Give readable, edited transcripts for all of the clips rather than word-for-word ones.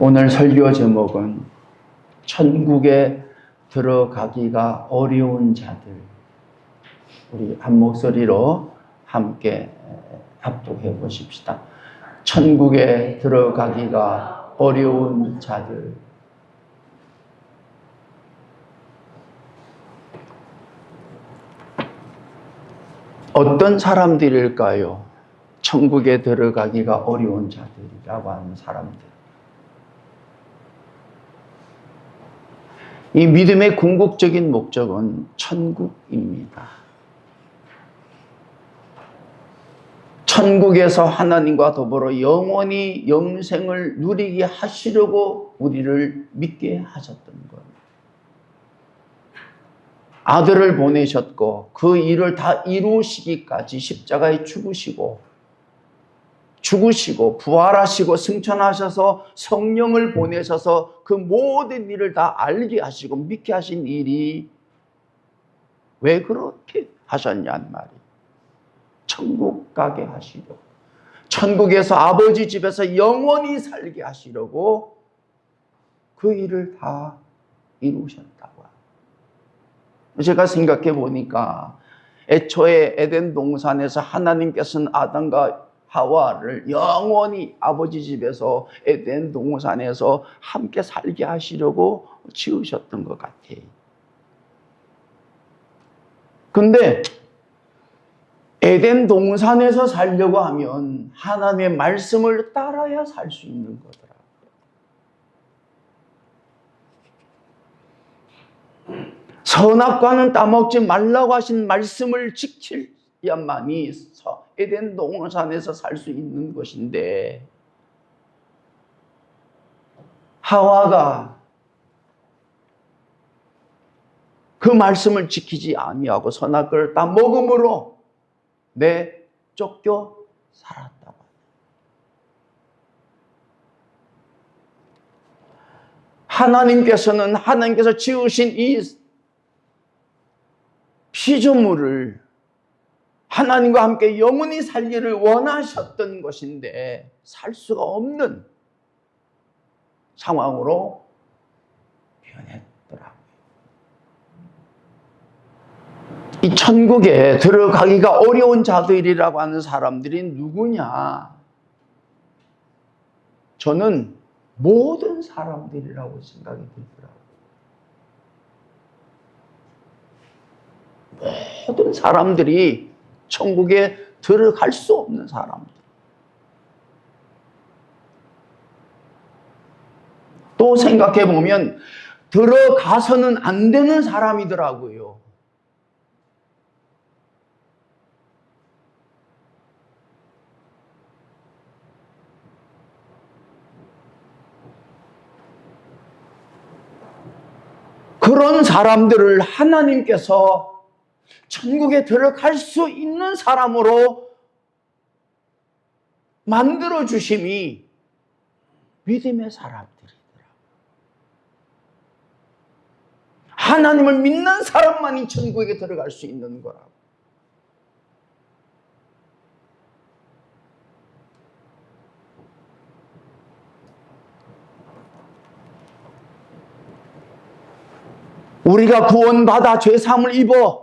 오늘 설교 제목은 천국에 들어가기가 어려운 자들. 우리 한 목소리로 함께 합독해 보십시다. 천국에 들어가기가 어려운 자들. 어떤 사람들일까요? 천국에 들어가기가 어려운 자들이라고 하는 사람들. 이 믿음의 궁극적인 목적은 천국입니다. 천국에서 하나님과 더불어 영원히 영생을 누리게 하시려고 우리를 믿게 하셨던 것. 아들을 보내셨고 그 일을 다 이루시기까지 십자가에 죽으시고 부활하시고 승천하셔서 성령을 보내셔서 그 모든 일을 다 알게 하시고 믿게 하신 일이 왜 그렇게 하셨냐는 말이에요. 천국 가게 하시려고, 천국에서 아버지 집에서 영원히 살게 하시려고 그 일을 다 이루셨다고 합니다. 제가 생각해 보니까 애초에 에덴 동산에서 하나님께서는 아담과 하와를 영원히 아버지 집에서 에덴 동산에서 함께 살게 하시려고 지으셨던 것 같아요. 근데 에덴 동산에서 살려고 하면 하나님의 말씀을 따라야 살 수 있는 거더라고요. 선악과는 따먹지 말라고 하신 말씀을 지켜야만이 에덴 동산에서 살 수 있는 것인데, 하와가 그 말씀을 지키지 아니하고 선악과를 따먹음으로 쫓겨 살았다고. 하나님께서 지으신 이 피조물을 하나님과 함께 영원히 살기를 원하셨던 것인데 살 수가 없는 상황으로 변했더라고요. 이 천국에 들어가기가 어려운 자들이라고 하는 사람들이 누구냐? 저는 모든 사람들이라고 생각이 들더라고요. 모든 사람들이 천국에 들어갈 수 없는 사람들. 또 생각해 보면 들어가서는 안 되는 사람이더라고요. 그런 사람들을 하나님께서 천국에 들어갈 수 있는 사람으로 만들어 주심이 믿음의 사람들이더라고요. 하나님을 믿는 사람만이 천국에 들어갈 수 있는 거라고. 우리가 구원받아 죄사함을 입어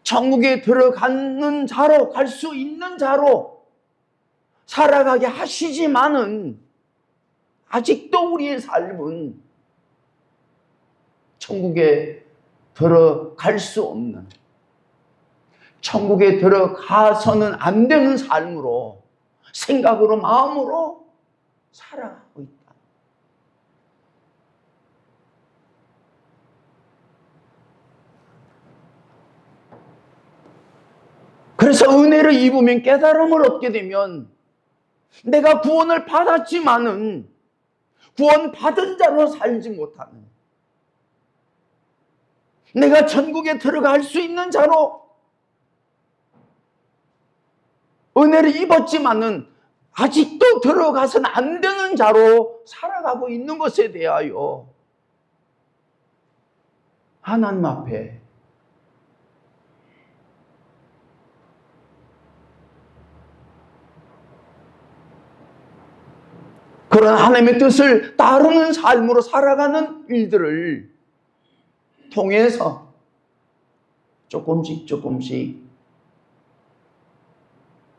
천국에 들어가는 자로, 갈 수 있는 자로 살아가게 하시지만은 아직도 우리의 삶은 천국에 들어갈 수 없는, 천국에 들어가서는 안 되는 삶으로, 생각으로, 마음으로 살아가고 있다. 그래서 은혜를 입으면, 깨달음을 얻게 되면 내가 구원을 받았지만은 구원받은 자로 살지 못하는, 내가 천국에 들어갈 수 있는 자로 은혜를 입었지만은 아직도 들어가서는 안 되는 자로 살아가고 있는 것에 대하여 하나님 앞에 그런 하나님의 뜻을 따르는 삶으로 살아가는 일들을 통해서 조금씩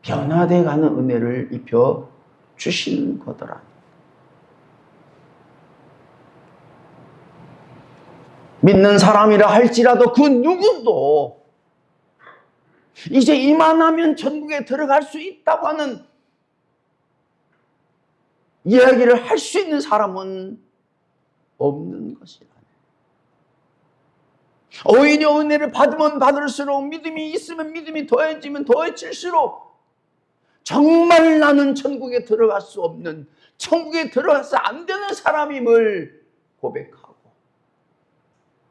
변화되어 가는 은혜를 입혀 주시는 거더라. 믿는 사람이라 할지라도 그 누구도 이제 이만하면 천국에 들어갈 수 있다고 하는 이야기를 할 수 있는 사람은 없는 것이라. 오히려 은혜를 받으면 받을수록, 믿음이 있으면 믿음이 더해지면 더해질수록 정말 나는 천국에 들어갈 수 없는, 천국에 들어가서 안 되는 사람임을 고백하고,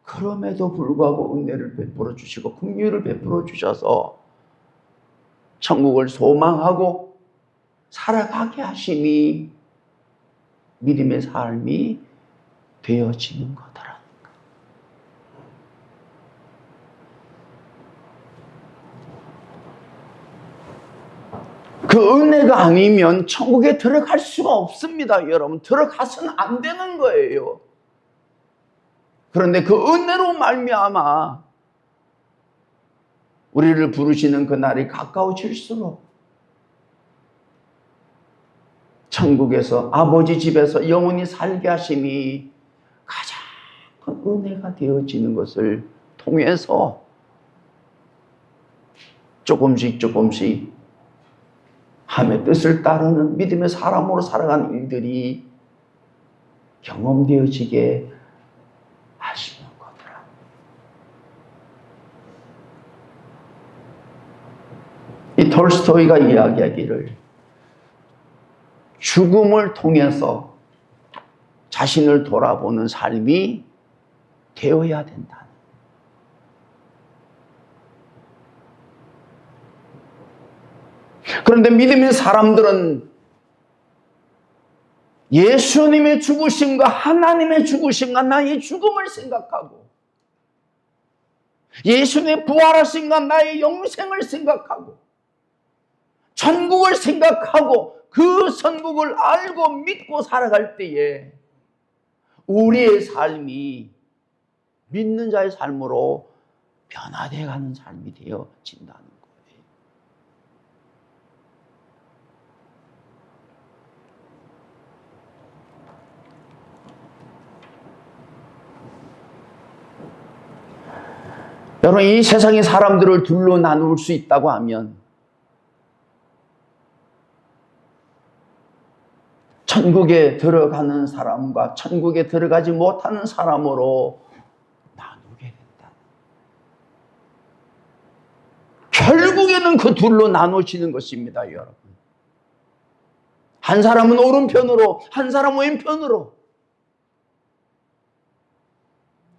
그럼에도 불구하고 은혜를 베풀어 주시고 긍휼을 베풀어 주셔서 천국을 소망하고 살아가게 하심이 믿음의 삶이 되어지는 거더라. 그 은혜가 아니면 천국에 들어갈 수가 없습니다, 여러분. 들어가서는 안 되는 거예요. 그런데 그 은혜로 말미암아 우리를 부르시는 그 날이 가까워질수록 천국에서, 아버지 집에서 영원히 살게 하심이 가장 큰 은혜가 되어지는 것을 통해서 조금씩 하나님의 뜻을 따르는 믿음의 사람으로 살아가는 일들이 경험되어지게 하시는 거더라. 이 톨스토이가 이야기하기를 죽음을 통해서 자신을 돌아보는 삶이 되어야 된다. 그런데 믿음의 사람들은 예수님의 죽으심과 하나님의 죽으심과 나의 죽음을 생각하고, 예수님의 부활하심과 나의 영생을 생각하고, 천국을 생각하고 그 천국을 알고 믿고 살아갈 때에 우리의 삶이 믿는 자의 삶으로 변화되어 가는 삶이 되어진다는 거예요. 여러분, 이 세상의 사람들을 둘로 나눌 수 있다고 하면 천국에 들어가는 사람과 천국에 들어가지 못하는 사람으로 나누게 된다. 결국에는 그 둘로 나누어지는 것입니다, 여러분. 한 사람은 오른편으로, 한 사람은 왼편으로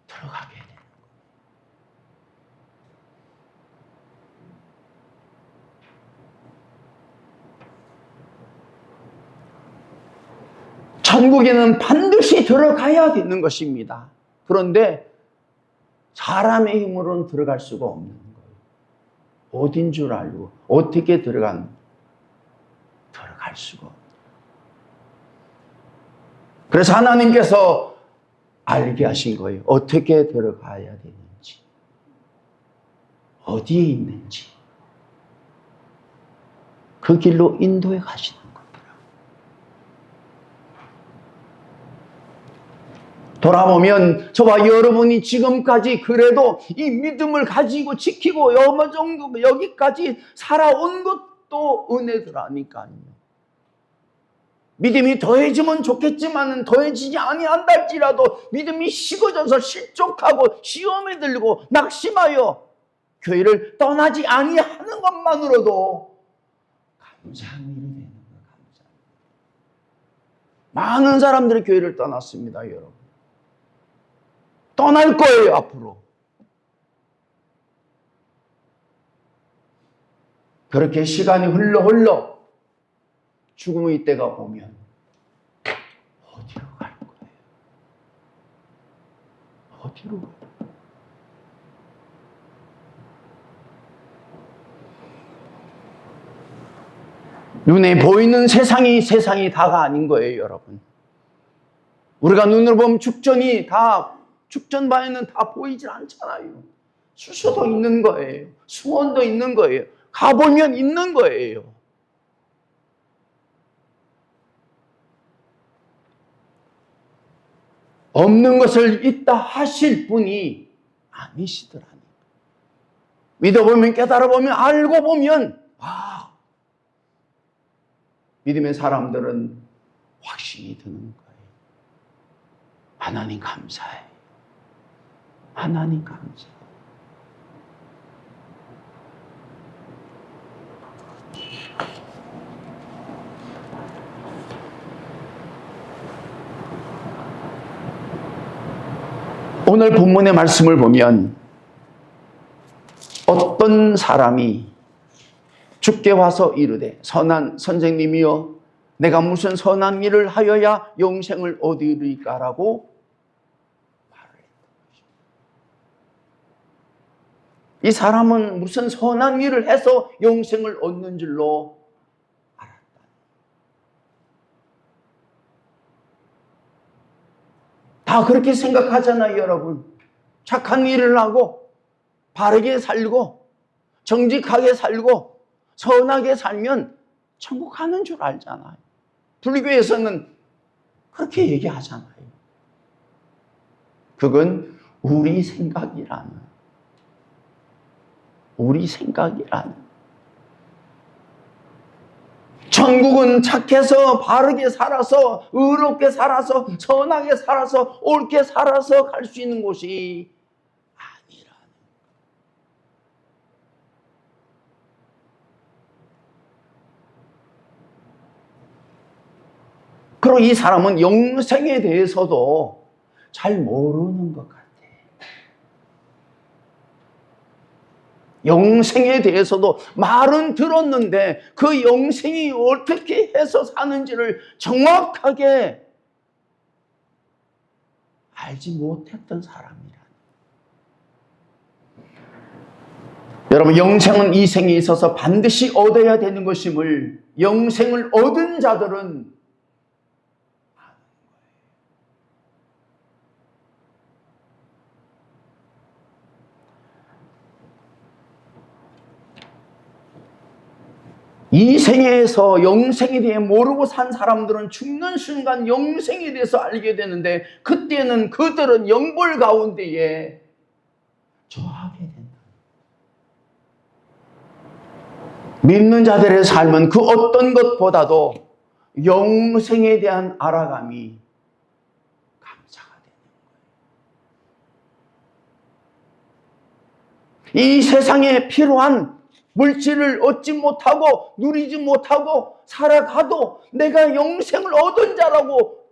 들어가게 돼요. 천국에는 반드시 들어가야 되는 것입니다. 그런데 사람의 힘으로는 들어갈 수가 없는 거예요. 어딘 줄 알고 어떻게 들어갈 수가 없어요. 그래서 하나님께서 알게 하신 거예요. 어떻게 들어가야 되는지, 어디에 있는지, 그 길로 인도해 가시는 거예요. 돌아보면 저와 여러분이 지금까지 그래도 이 믿음을 가지고 지키고 어느 정도 여기까지 살아온 것도 은혜더라니까요. 믿음이 더해지면 좋겠지만 더해지지 아니한다 할지라도 믿음이 식어져서 실족하고 시험에 들고 낙심하여 교회를 떠나지 아니하는 것만으로도 감사한 일이 되는 거예요. 감사한 일. 많은 사람들이 교회를 떠났습니다, 여러분. 떠날 거예요, 앞으로. 그렇게 시간이 흘러 죽음의 때가 오면 어디로 갈 거예요? 어디로 가요? 눈에 보이는 세상이 다가 아닌 거예요, 여러분. 우리가 눈으로 보면 죽전 바에는 다 보이질 않잖아요. 수소도 있는 거예요. 수원도 있는 거예요. 가보면 있는 거예요. 없는 것을 있다 하실 분이 아니시더라니. 믿어보면, 깨달아보면, 알고 보면, 믿음의 사람들은 확신이 드는 거예요. 하나님 감사해요. 하나님 감사해요. 오늘 본문의 말씀을 보면 어떤 사람이 주께 와서 이르되 선한 선생님이여 내가 무슨 선한 일을 하여야 영생을 얻으리까라고 말을 했던 것입니다. 이 사람은 무슨 선한 일을 해서 영생을 얻는 줄로 알았다. 다 그렇게 생각하잖아요, 여러분. 착한 일을 하고 바르게 살고 정직하게 살고 선하게 살면 천국 가는 줄 알잖아요. 불교에서는 그렇게 얘기하잖아요. 그건 우리 생각이라는. 천국은 착해서 바르게 살아서 의롭게 살아서 선하게 살아서 옳게 살아서 갈 수 있는 곳이 아니라는. 그리고 이 사람은 영생에 대해서도 잘 모르는 것 같아요. 영생에 대해서도 말은 들었는데 그 영생이 어떻게 해서 사는지를 정확하게 알지 못했던 사람이라. 여러분, 영생은 이 생에 있어서 반드시 얻어야 되는 것임을 영생을 얻은 자들은 이 생에서 영생에 대해 모르고 산 사람들은 죽는 순간 영생에 대해서 알게 되는데 그때는 그들은 영벌 가운데에 처하게 된다. 믿는 자들의 삶은 그 어떤 것보다도 영생에 대한 알아감이 감사가 되는 거예요. 이 세상에 필요한 물질을 얻지 못하고 누리지 못하고 살아가도 내가 영생을 얻은 자라고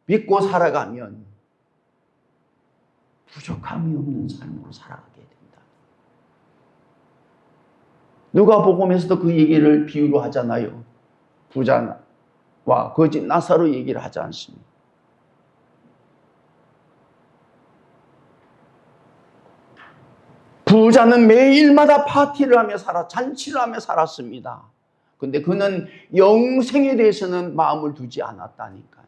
믿고 살아가면 부족함이 없는 삶으로 살아가게 된다. 누가복음에서도 그 얘기를 비유로 하잖아요. 부자와 거지 나사로 얘기를 하지 않습니까? 부자는 매일마다 파티를 하며 잔치를 하며 살았습니다. 근데 그는 영생에 대해서는 마음을 두지 않았다니까.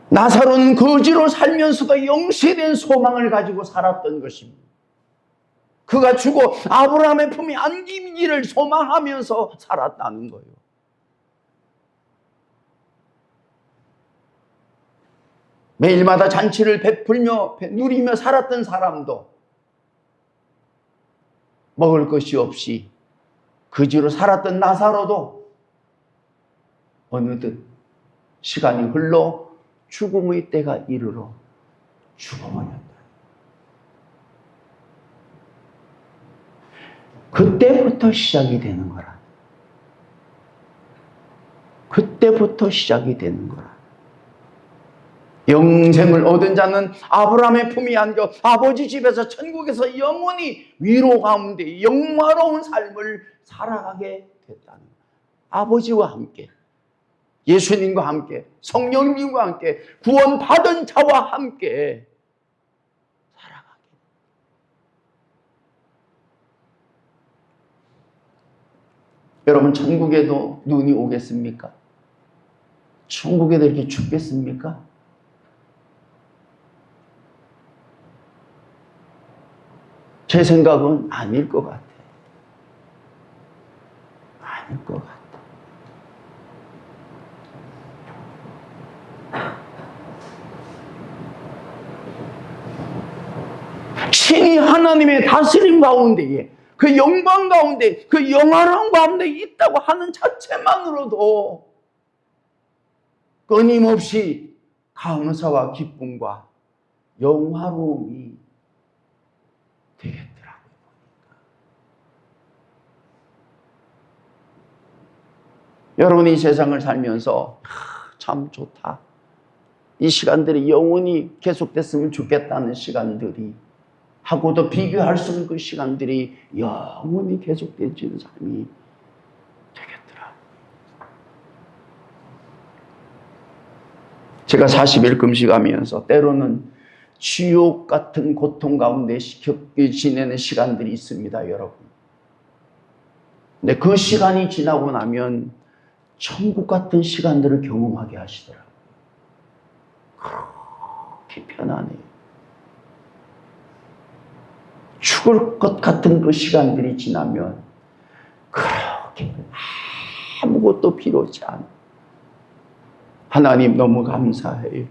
나사로는 거지로 살면서도 영세된 소망을 가지고 살았던 것입니다. 그가 죽어 아브라함의 품에 안기기를 소망하면서 살았다는 거예요. 매일마다 잔치를 베풀며 누리며 살았던 사람도 먹을 것이 없이 거지로 살았던 나사로도 어느덧 시간이 흘러 죽음의 때가 이르러 죽어버렸다. 그때부터 시작이 되는 거라. 그때부터 시작이 되는 거라. 영생을 얻은 자는 아브라함의 품에 안겨 아버지 집에서 천국에서 영원히 위로 가운데 영화로운 삶을 살아가게 됐다는 거예요. 아버지와 함께 예수님과 함께, 성령님과 함께, 구원받은 자와 함께 살아가게. 여러분, 천국에도 눈이 오겠습니까? 천국에도 이렇게 춥겠습니까? 제 생각은 아닐 것 같아요. 아닐 것 같아요. 신이 하나님의 다스림 가운데에, 그 영광 가운데, 그 영화로운 가운데 있다고 하는 자체만으로도 끊임없이 감사와 기쁨과 영화로움이 되겠더라고요. 여러분이 이 세상을 살면서 참 좋다, 이 시간들이 영원히 계속됐으면 좋겠다는 시간들이, 하고도 비교할 수 없는 그 시간들이 영원히 계속되지는 삶이 되겠더라. 제가 40일 금식하면서 때로는 지옥 같은 고통 가운데 지내는 시간들이 있습니다, 여러분. 근데 그 시간이 지나고 나면 천국 같은 시간들을 경험하게 하시더라고요. 그렇게 편안해요. 죽을 것 같은 그 시간들이 지나면 그렇게 아무것도 필요치 않아. 하나님 너무 감사해요.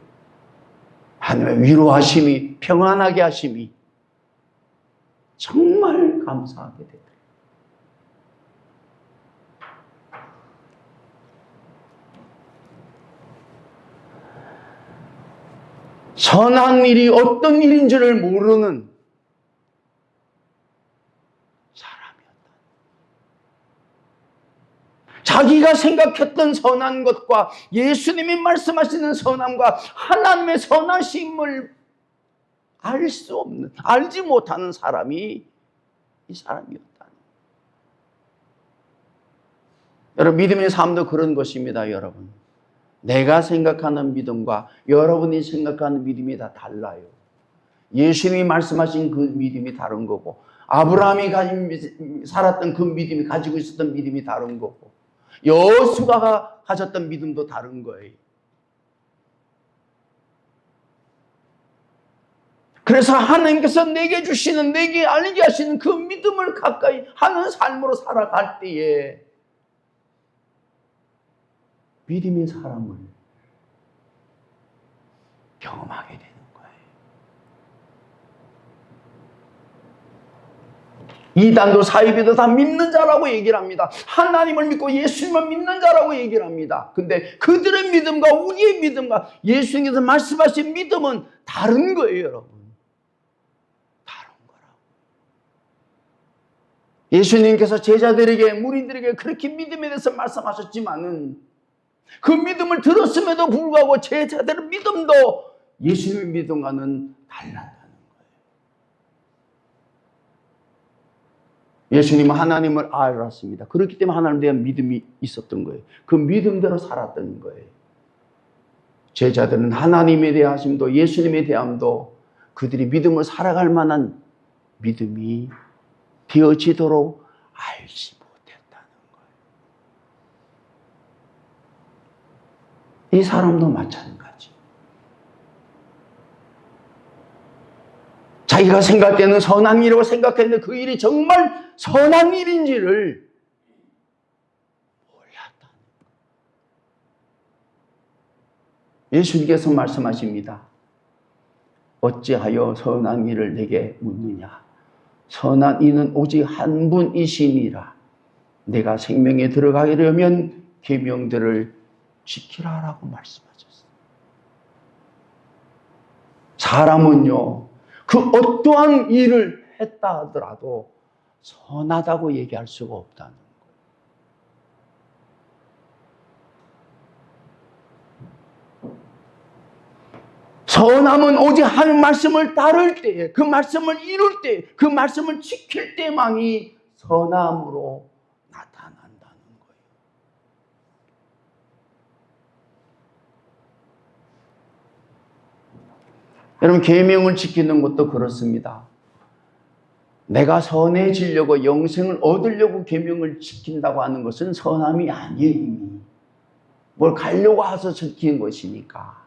하나님의 위로하심이, 평안하게 하심이 정말 감사하게 되더라고요. 선한 일이 어떤 일인지를 모르는 사람이었다. 자기가 생각했던 선한 것과 예수님이 말씀하시는 선함과 하나님의 선하심을 알 수 없는, 알지 못하는 사람이 이 사람이었다. 여러분, 믿음의 삶도 그런 것입니다, 여러분. 내가 생각하는 믿음과 여러분이 생각하는 믿음이 다 달라요. 예수님이 말씀하신 그 믿음이 다른 거고, 아브라함이 살았던 그 믿음이, 가지고 있었던 믿음이 다른 거고, 여호수아가 가졌던 믿음도 다른 거예요. 그래서 하나님께서 내게 주시는, 내게 알게 하시는 그 믿음을 가까이 하는 삶으로 살아갈 때에 믿음의 사람을 경험하게 되는 거예요. 이단도 사이비도 다 믿는 자라고 얘기를 합니다. 하나님을 믿고 예수님을 믿는 자라고 얘기를 합니다. 근데 그들의 믿음과 우리의 믿음과 예수님께서 말씀하신 믿음은 다른 거예요, 여러분. 다른 거라고. 예수님께서 제자들에게, 무리들에게 그렇게 믿음에 대해서 말씀하셨지만은 그 믿음을 들었음에도 불구하고 제자들의 믿음도 예수님의 믿음과는 달랐다는 거예요. 예수님은 하나님을 알았습니다. 그렇기 때문에 하나님에 대한 믿음이 있었던 거예요. 그 믿음대로 살았던 거예요. 제자들은 하나님에 대하심도 예수님에 대함도 그들이 믿음을 살아갈 만한 믿음이 되어지도록 알지 못했다는 거예요. 이 사람도 마찬가지. 자기가 생각할 때는 선한 일이라고 생각했는데 그 일이 정말 선한 일인지를 몰랐다는 거예요. 예수님께서 말씀하십니다. 어찌하여 선한 일을 내게 묻느냐. 선한 이는 오직 한 분이시니라. 내가 생명에 들어가려면 계명들을 지키라라고 말씀하셨어요. 사람은요, 그 어떠한 일을 했다 하더라도 선하다고 얘기할 수가 없다는 거예요. 선함은 오직 하나님 말씀을 따를 때에, 그 말씀을 이룰 때, 그 말씀을 지킬 때만이 선함으로 나타난다는 거예요. 여러분, 계명을 지키는 것도 그렇습니다. 내가 선해지려고 영생을 얻으려고 계명을 지킨다고 하는 것은 선함이 아니에요. 이미. 뭘 가려고 해서 지키는 것이니까.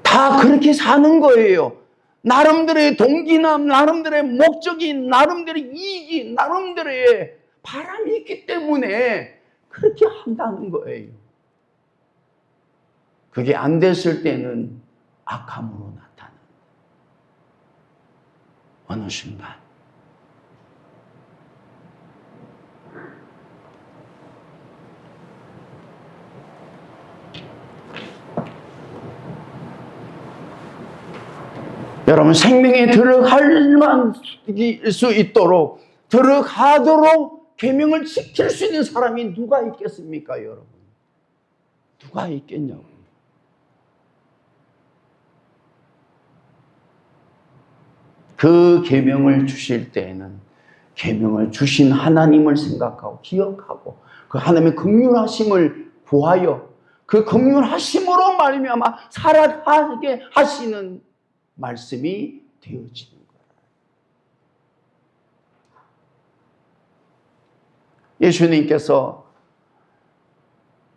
다 그렇게 사는 거예요. 나름대로의 동기나 나름대로의 목적이, 나름대로의 이익이, 나름대로의 바람이 있기 때문에 그렇게 한다는 거예요. 그게 안 됐을 때는 악함으로 나타나는 어느 순간. 여러분, 생명에 들어갈 수 있도록, 들어가도록 계명을 지킬 수 있는 사람이 누가 있겠습니까, 여러분? 누가 있겠냐고. 그 계명을 주실 때에는 계명을 주신 하나님을 생각하고 기억하고 그 하나님의 긍휼하심을 구하여 그 긍휼하심으로 말미암아 살아가게 하시는 말씀이 되어지는 거예요. 예수님께서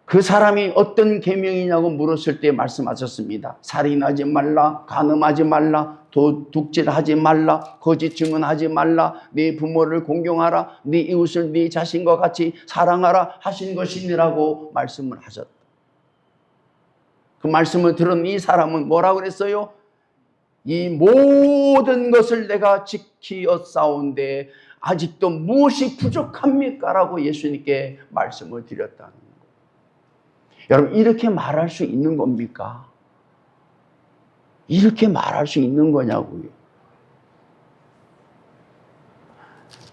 그 사람이 어떤 계명이냐고 물었을 때 말씀하셨습니다. 살인하지 말라, 간음하지 말라, 도둑질하지 말라, 거짓 증언하지 말라, 네 부모를 공경하라, 네 이웃을 네 자신과 같이 사랑하라 하신 것이니라고 말씀을 하셨다. 그 말씀을 들은 이 사람은 뭐라고 그랬어요? 이 모든 것을 내가 지키었사온데 아직도 무엇이 부족합니까? 라고 예수님께 말씀을 드렸다는 거예요. 여러분, 이렇게 말할 수 있는 겁니까? 이렇게 말할 수 있는 거냐고요.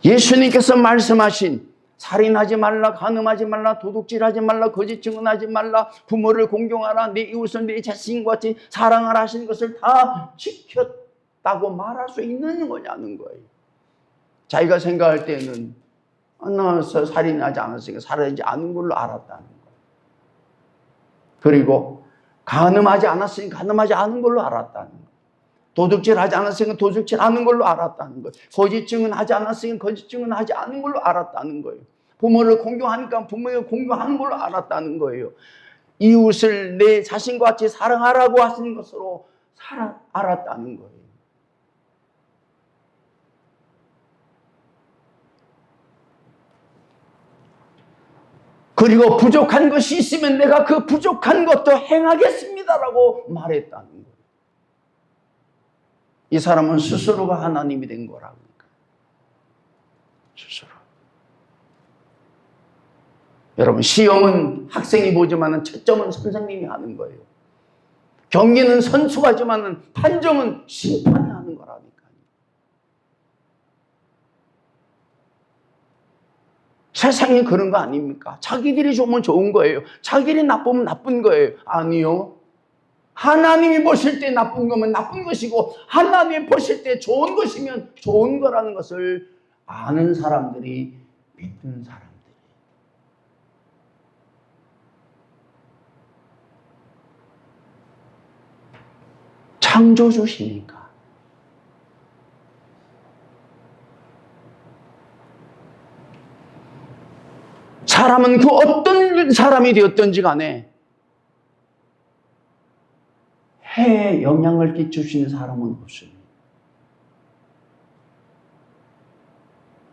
예수님께서 말씀하신 살인하지 말라, 간음하지 말라, 도둑질하지 말라, 거짓 증언하지 말라, 부모를 공경하라, 네 이웃을 네 자신과 같이 사랑하라 하신 것을 다 지켰다고 말할 수 있는 거냐는 거예요. 자기가 생각할 때는 나 살인하지 않았으니까 살인하지 않은 걸로 알았다는 거예요. 그리고 간음하지 않았으니까 간음하지 않은 걸로 알았다는 거예요. 도둑질하지 않았으니까 도둑질하는 걸로 알았다는 거예요. 거짓 증언하지 않았으니까 거짓 증언하지 않은 걸로 알았다는 거예요. 부모를 공경하니까 부모를 공경하는 걸로 알았다는 거예요. 이웃을 내 자신과 같이 사랑하라고 하시는 것으로 알았다는 거예요. 그리고 부족한 것이 있으면 내가 그 부족한 것도 행하겠습니다라고 말했다는 거예요. 이 사람은 스스로가 하나님이 된 거라니까. 스스로. 여러분, 시험은 학생이 보지만 채점은 선생님이 하는 거예요. 경기는 선수가 하지만 판정은 심판이 하는 거라니까요. 세상에 그런 거 아닙니까? 자기들이 좋으면 좋은 거예요. 자기들이 나쁘면 나쁜 거예요. 아니요. 하나님이 보실 때 나쁜 거면 나쁜 것이고 하나님이 보실 때 좋은 것이면 좋은 거라는 것을 아는 사람들이 믿는 사람들이. 창조주시니까. 사람은 그 어떤 사람이 되었든지 간에 해에 영향을 끼치시는 사람은 없습니다.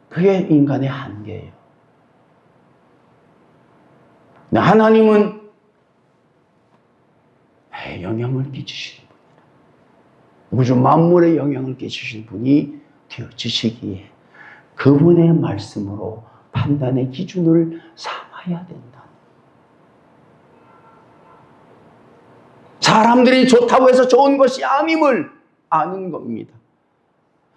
그게 인간의 한계예요. 하나님은 해에 영향을 끼치시는 분이다. 우주 만물에 영향을 끼치시는 분이 되어지시기에 그분의 말씀으로 판단의 기준을 삼아야 된다. 사람들이 좋다고 해서 좋은 것이 아님을 아는 겁니다.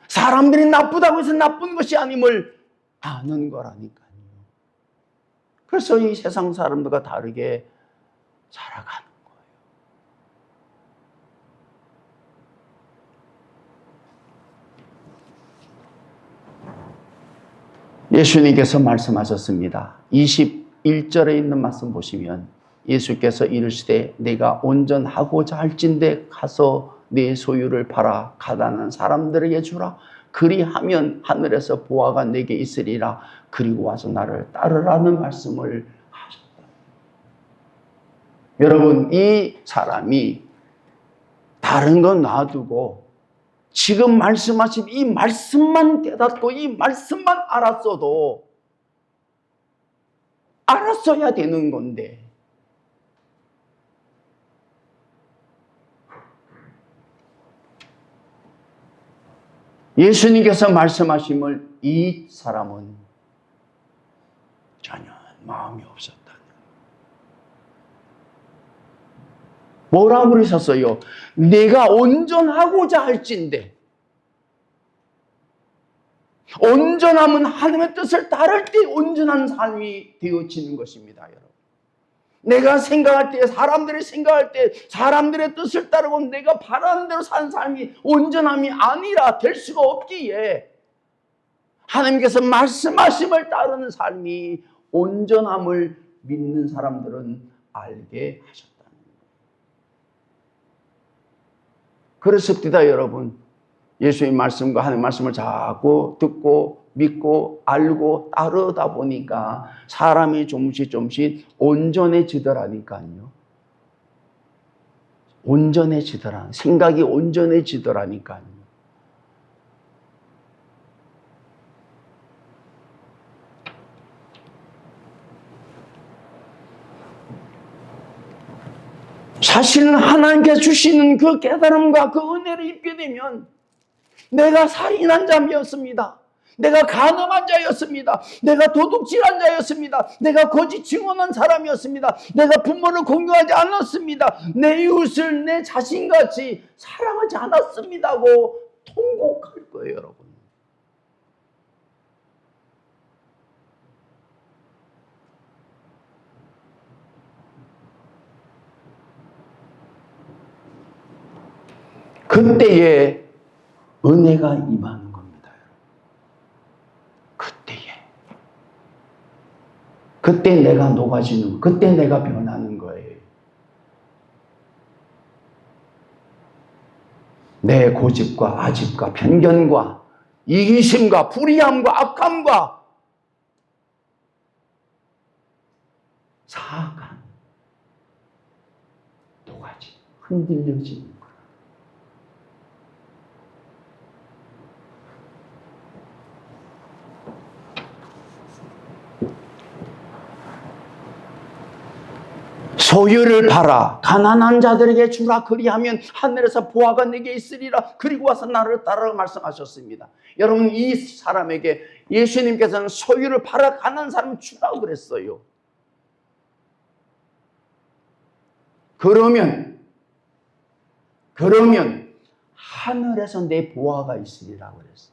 사람들이 나쁘다고 해서 나쁜 것이 아님을 아는 거라니까요. 그래서 이 세상 사람들과 다르게 살아가는 거예요. 예수님께서 말씀하셨습니다. 1절에 있는 말씀 보시면 예수께서 이르시되 내가 온전하고자 할진대 가서 내 소유를 팔아 가난한 사람들에게 주라. 그리하면 하늘에서 보화가 내게 있으리라. 그리고 와서 나를 따르라는 말씀을 하셨다. 여러분, 이 사람이 다른 건 놔두고 지금 말씀하신 이 말씀만 깨닫고 이 말씀만 알았어야 되는 건데 예수님께서 말씀하심을 이 사람은 전혀 마음이 없었다. 뭐라고 그러셨어요? 내가 온전하고자 할진대. 온전함은 하나님의 뜻을 따를 때 온전한 삶이 되어지는 것입니다, 여러분. 내가 생각할 때, 사람들이 생각할 때, 사람들의 뜻을 따르고 내가 바라는 대로 사는 삶이 온전함이 아니라 될 수가 없기에 하나님께서 말씀하심을 따르는 삶이 온전함을 믿는 사람들은 알게 하셨다는 거예요. 그렇습니다, 여러분. 예수의 말씀과 하나님의 말씀을 자꾸 듣고 믿고 알고 따르다 보니까 사람이 조금씩 온전해지더라니까요. 생각이 온전해지더라니까요. 사실은 하나님께서 주시는 그 깨달음과 그 은혜를 입게 되면 내가 살인한 자였습니다. 내가 간음한 자였습니다. 내가 도둑질한 자였습니다. 내가 거짓 증언한 사람이었습니다. 내가 부모를 공경하지 않았습니다. 내 이웃을 내 자신같이 사랑하지 않았습니다고 통곡할 거예요, 여러분. 그때에 은혜가 임하는 겁니다. 그때 내가 녹아지는, 그때 내가 변하는 거예요. 내 고집과 아집과 편견과 이기심과 불의함과 악함과 사악한 녹아지, 흔들려지는 거예요. 소유를 팔아 가난한 자들에게 주라. 그리하면 하늘에서 보화가 내게 있으리라. 그리고 와서 나를 따르라 말씀하셨습니다. 여러분, 이 사람에게 예수님께서는 소유를 팔아 가난한 사람 주라고 그랬어요. 그러면 하늘에서 내 보화가 있으리라고 그랬어요.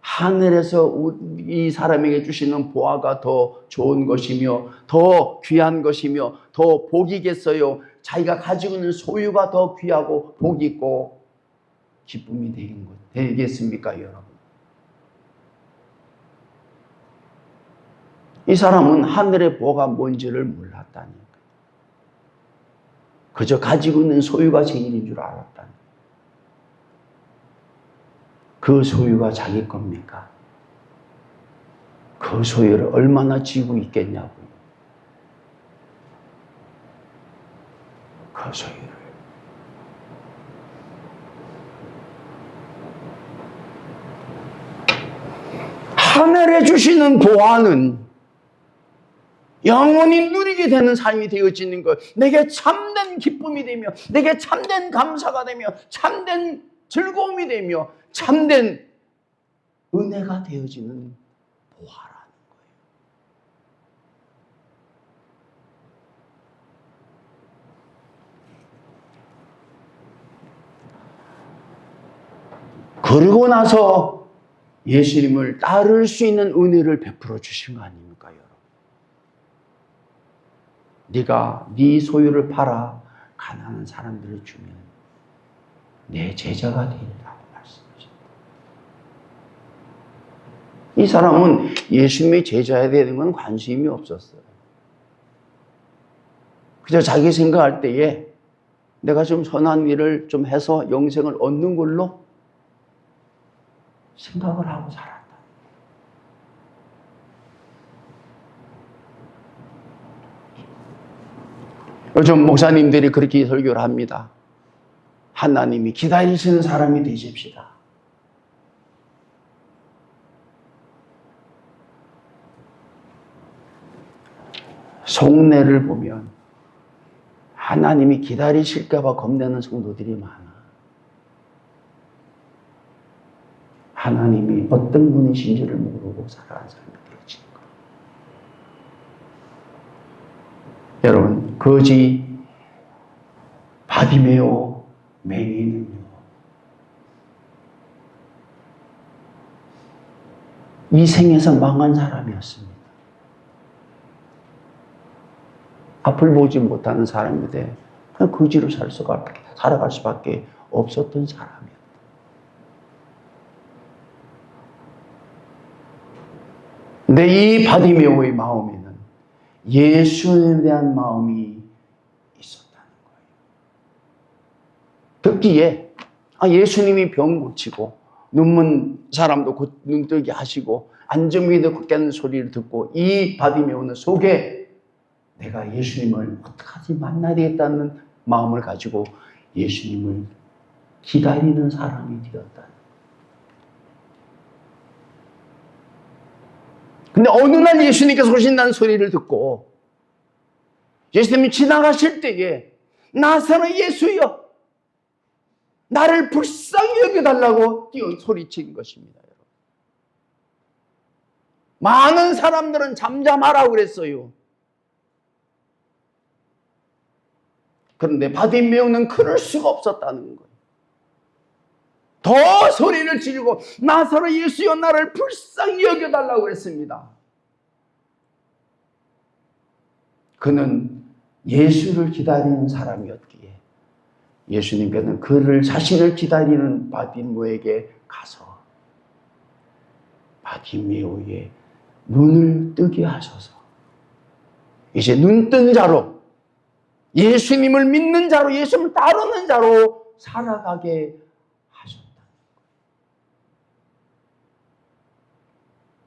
하늘에서 이 사람에게 주시는 보화가 더 좋은 것이며 더 귀한 것이며 더 복이겠어요. 자기가 가지고 있는 소유가 더 귀하고 복이 있고 기쁨이 되겠습니까, 여러분? 이 사람은 하늘의 보화가 뭔지를 몰랐다니까요. 그저 가지고 있는 소유가 제일인 줄 알았다니까요. 그 소유가 자기 겁니까? 그 소유를 얼마나 쥐고 있겠냐고요. 그 소유를. 하늘에 주시는 보화는 영원히 누리게 되는 삶이 되어지는 것. 내게 참된 기쁨이 되며 내게 참된 감사가 되며 참된 즐거움이 되며 참된 은혜가 되어지는 보화라는 거예요. 그러고 나서 예수님을 따를 수 있는 은혜를 베풀어 주신 거 아닙니까, 여러분? 네가 네 소유를 팔아 가난한 사람들을 주면 내 제자가 되리라고 말씀하셨다. 이 사람은 예수님의 제자에 되는 건 관심이 없었어요. 그저 자기 생각할 때에 내가 좀 선한 일을 좀 해서 영생을 얻는 걸로 생각을 하고 살았다. 요즘 목사님들이 그렇게 설교를 합니다. 하나님이 기다리시는 사람이 되십시다. 속내를 보면 하나님이 기다리실까봐 겁내는 성도들이 많아. 하나님이 어떤 분이신지를 모르고 살아가는 사람이 되어지는 거예요. 여러분, 거지 바디메오 맹인은요, 이 생에서 망한 사람이었습니다. 앞을 보지 못하는 사람인데 그냥 거지로 살아갈 수밖에 없었던 사람이었다. 근데 이 바디메오의 마음에는 예수에 대한 마음이 있었다는 거예요. 듣기에 예수님이 병 고치고 눈먼 사람도 눈뜨게 하시고 안정기도 걷게 하는 소리를 듣고 이 바디메오는 속에 내가 예수님을 어떡하지 만나야 되겠다는 마음을 가지고 예수님을 기다리는 사람이 되었다. 근데 어느 날 예수님께서 오신다는 소리를 듣고 예수님이 지나가실 때에 나사로 예수여 나를 불쌍히 여겨달라고 소리친 것입니다. 여러분. 많은 사람들은 잠잠하라고 그랬어요. 그런데 바디메오는 그럴 수가 없었다는 거예요. 더 소리를 지르고 나사로 예수여 나를 불쌍히 여겨달라고 했습니다. 그는 예수를 기다리는 사람이었기에 예수님께서는 그를 자신을 기다리는 바디메오에게 가서 바디메오의 눈을 뜨게 하셔서 이제 눈뜬 자로 예수님을 믿는 자로 예수님을 따르는 자로 살아가게 하셨다.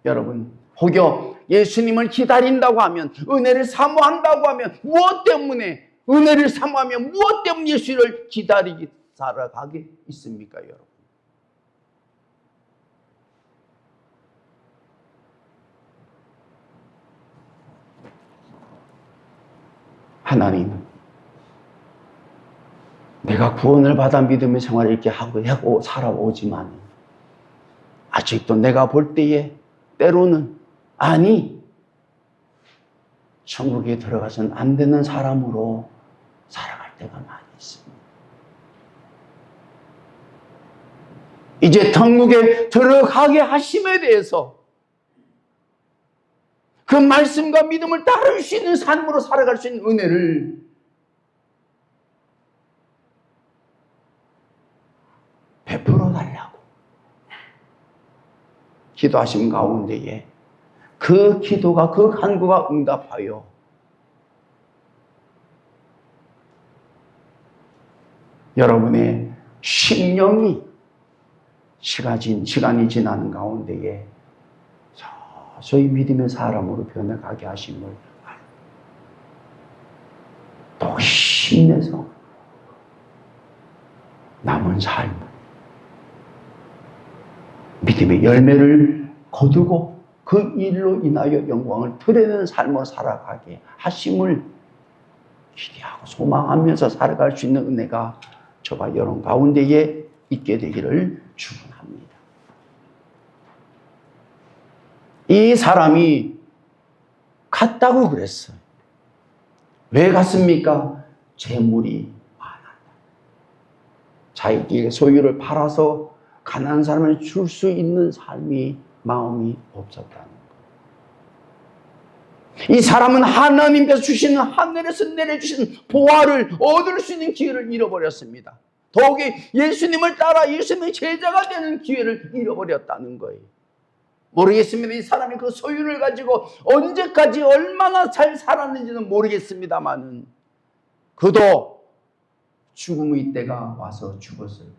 여러분, 혹여 예수님을 기다린다고 하면 은혜를 사모한다고 하면 무엇 때문에 은혜를 사모하면 무엇 때문에 예수를 기다리기 살아가게 있습니까, 여러분? 하나님은 내가 구원을 받아 믿음의 생활을 이렇게 하고 살아오지만 아직도 내가 볼 때에 때로는 천국에 들어가서는 안 되는 사람으로 살아갈 때가 많이 있습니다. 이제 천국에 들어가게 하심에 대해서 그 말씀과 믿음을 따를 수 있는 삶으로 살아갈 수 있는 은혜를 베풀어 달라고 기도하신 가운데에 그 기도가 그 간구가 응답하여 여러분의 심령이 시간이 지나는 가운데에 서서히 믿음의 사람으로 변해가게 하심을 또 힘내서 남은 삶을 믿음의 열매를 거두고 그 일로 인하여 영광을 드러내는 삶을 살아가게 하심을 기대하고 소망하면서 살아갈 수 있는 은혜가 저와 여러분 가운데에 있게 되기를 축원합니다. 이 사람이 갔다고 그랬어요. 왜 갔습니까? 재물이 많았다. 자기의 소유를 팔아서 가난한 사람을 줄 수 있는 마음이 없었다는 거예요. 이 사람은 하나님께서 주시는 하늘에서 내려주시는 보화를 얻을 수 있는 기회를 잃어버렸습니다. 더욱이 예수님을 따라 예수님의 제자가 되는 기회를 잃어버렸다는 거예요. 모르겠습니다. 이 사람이 그 소유를 가지고 언제까지 얼마나 잘 살았는지는 모르겠습니다만은 그도 죽음의 때가 와서 죽었을 거예요.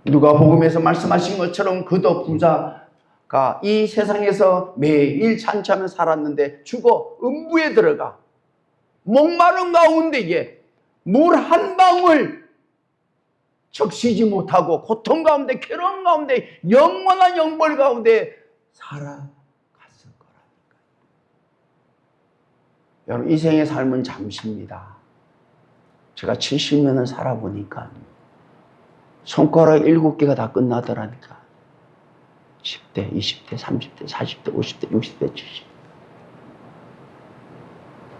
누가복음에서 말씀하신 것처럼 그도 부자가 이 세상에서 매일 찬치하며 살았는데 죽어 음부에 들어가 목마른 가운데에 물 한 방울 적시지 못하고 고통 가운데 괴로움 가운데 영원한 영벌 가운데 살아갔을 거라니까요. 여러분, 이 생의 삶은 잠시입니다. 제가 70년을 살아보니까 손가락 7개가 다 끝나더라니까. 10대, 20대, 30대, 40대, 50대, 60대, 70대.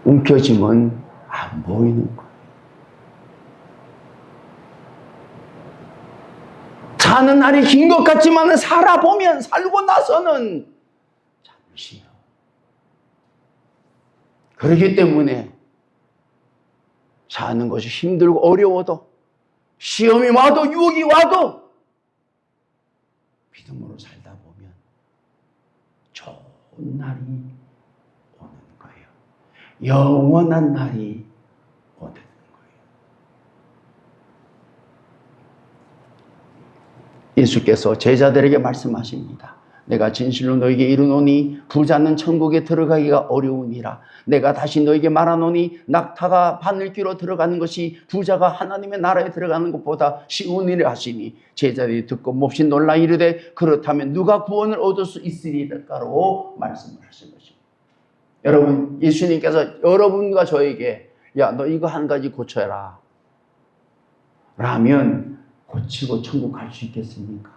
움켜쥐면 안 보이는 거예요. 사는 날이 긴 것 같지만 살아보면, 살고 나서는 잠시요. 그렇기 때문에 사는 것이 힘들고 어려워도, 시험이 와도 유혹이 와도 믿음으로 살다 보면 좋은 날이 오는 거예요. 영원한 날이 오는 거예요. 예수께서 제자들에게 말씀하십니다. 내가 진실로 너에게 이르노니 부자는 천국에 들어가기가 어려우니라. 내가 다시 너에게 말하노니 낙타가 바늘귀로 들어가는 것이 부자가 하나님의 나라에 들어가는 것보다 쉬우니라 하시니 제자들이 듣고 몹시 놀라 이르되 그렇다면 누가 구원을 얻을 수 있으리까로 말씀을 하신 것입니다. 여러분, 예수님께서 여러분과 저에게 야, 너 이거 한 가지 고쳐라 라면 고치고 천국 갈 수 있겠습니까?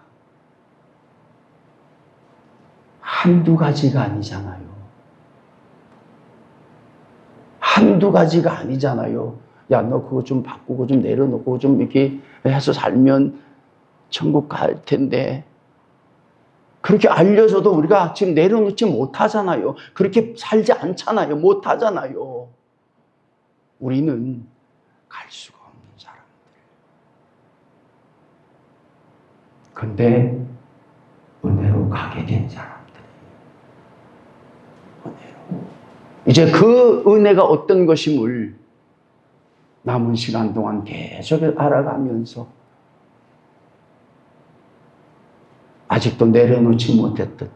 한두 가지가 아니잖아요. 한두 가지가 아니잖아요. 야, 너 그거 좀 바꾸고 좀 내려놓고 좀 이렇게 해서 살면 천국 갈 텐데. 그렇게 알려줘도 우리가 지금 내려놓지 못하잖아요. 그렇게 살지 않잖아요. 못하잖아요. 우리는 갈 수가 없는 사람들. 근데 은혜로 가게 된 사람. 이제 그 은혜가 어떤 것임을 남은 시간 동안 계속 알아가면서 아직도 내려놓지 못했던,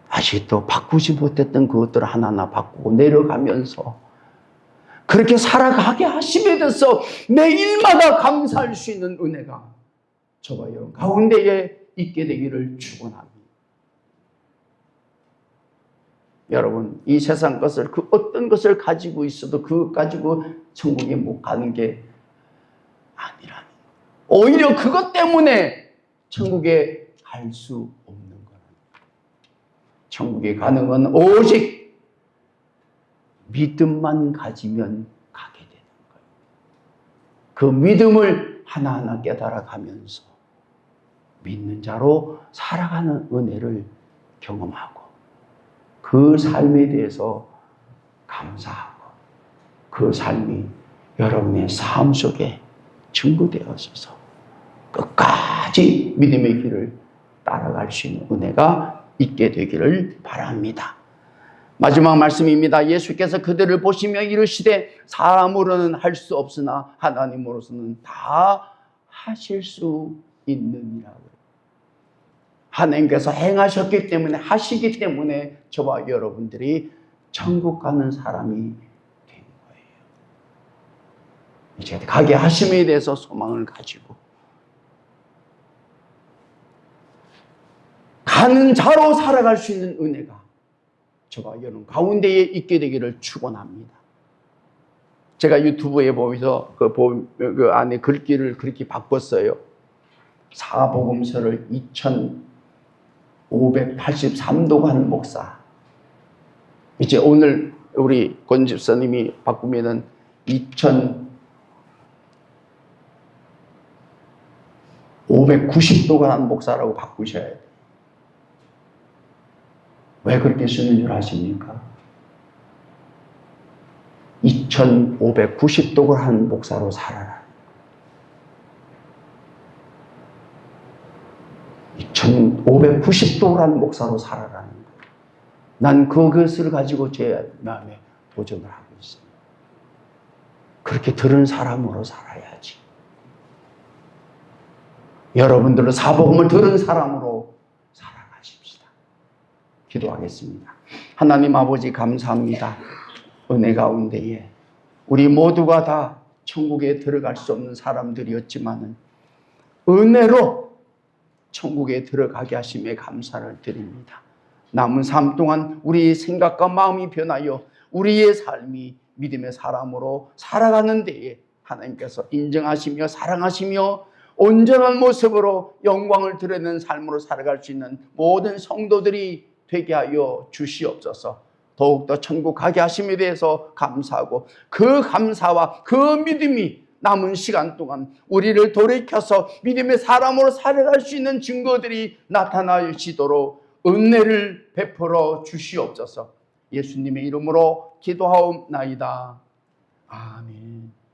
아직도 바꾸지 못했던 그것들을 하나하나 바꾸고 내려가면서 그렇게 살아가게 하심에 대해서 매일마다 감사할 수 있는 은혜가 저와 여러분 가운데에 있게 되기를 축원합니다. 여러분, 이 세상 것을 그 어떤 것을 가지고 있어도 그것 가지고 천국에 못 가는 게 아니라는, 오히려 그것 때문에 천국에 갈 수 없는 거라는. 천국에 가는 건 오직 믿음만 가지면 가게 되는 거예요. 그 믿음을 하나하나 깨달아가면서 믿는 자로 살아가는 은혜를 경험하고 그 삶에 대해서 감사하고 그 삶이 여러분의 삶 속에 증거되어져서 끝까지 믿음의 길을 따라갈 수 있는 은혜가 있게 되기를 바랍니다. 마지막 말씀입니다. 예수께서 그들을 보시며 이르시되 사람으로는 할 수 없으나 하나님으로서는 다 하실 수 있느니라고. 하나님께서 행하셨기 때문에, 하시기 때문에 저와 여러분들이 천국 가는 사람이 된 거예요. 이제 가게 하심에 대해서 소망을 가지고 가는 자로 살아갈 수 있는 은혜가 저와 여러분 가운데에 있게 되기를 축원합니다. 제가 유튜브에 보면서 그 안에 글귀를 그렇게 바꿨어요. 사복음서를 2583도 한 목사. 이제 오늘 우리 권 집사님이 바꾸면은 2590도가 한 목사라고 바꾸셔야 돼요. 왜 그렇게 쓰는 줄 아십니까? 2590도가 한 목사로 살아라. 1590도라는 목사로 살아라는 거예요. 난 그것을 가지고 제 마음에 도전을 하고 있습니다. 그렇게 들은 사람으로 살아야지. 여러분들은 사복음을 들은 사람으로 살아가십시다. 기도하겠습니다. 하나님 아버지 감사합니다. 은혜 가운데에 우리 모두가 다 천국에 들어갈 수 없는 사람들이었지만은 은혜로 천국에 들어가게 하심에 감사를 드립니다. 남은 삶 동안 우리의 생각과 마음이 변하여 우리의 삶이 믿음의 사람으로 살아가는 데에 하나님께서 인정하시며 사랑하시며 온전한 모습으로 영광을 드리는 삶으로 살아갈 수 있는 모든 성도들이 되게 하여 주시옵소서. 더욱더 천국 가게 하심에 대해서 감사하고 그 감사와 그 믿음이 남은 시간 동안 우리를 돌이켜서 믿음의 사람으로 살아갈 수 있는 증거들이 나타나시도록 은혜를 베풀어 주시옵소서. 예수님의 이름으로 기도하옵나이다. 아멘.